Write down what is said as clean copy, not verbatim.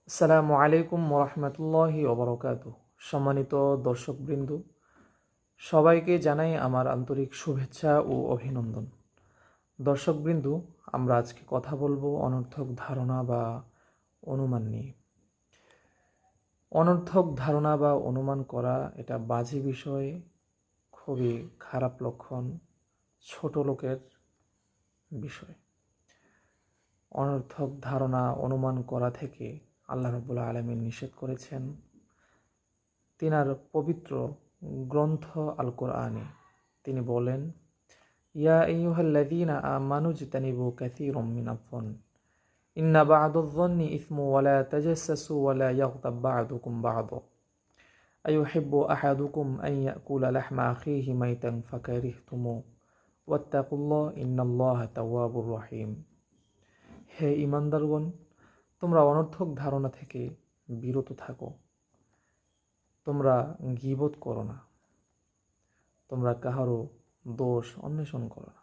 আসসালামু আলাইকুম ওরহমতুল্লাহি ওবরকাতুহ। সম্মানিত দর্শকবৃন্দ, সবাইকে জানাই আমার আন্তরিক শুভেচ্ছা ও অভিনন্দন। দর্শকবৃন্দ, আমরা আজকে কথা বলবো অনর্থক ধারণা বা অনুমান নিয়ে। অনর্থক ধারণা বা অনুমান করা এটা বাজে বিষয়, খুবই খারাপ লক্ষণ, ছোট লোকের বিষয়। অনর্থক ধারণা অনুমান করা থেকে আল্লাহ রাব্বুল আলামিন নিষেধ করেছেন তিনার পবিত্র গ্রন্থ আল কোরআনে। তিনি বলেন, ইয়া আইয়ুহাল্লাযীনা আমানু ইজতানিবু কাসীরাম মিনাজ-যন্ন ইন্না বা'দাজ-যন্নি ইসমুন ওয়া লা তাজাসসাসু ওয়া লা ইয়াগতাব বা'দুকুম বা'দা আইয়ুহিব্বু আহাদুকুম আন ইয়াকুলা লাহমা আখিহি মাইতান ফাকারিহতুমুহু ওয়াত্তাকুল্লাহ ইন্নাল্লাহা তাওয়াবুর রহিম। হে ঈমানদারগণ, তোমরা অনর্থক ধারণা থেকে বিরত থাকো। তোমরা গীবত করো না, তোমরা কাহারও দোষ অন্বেষণ করো না।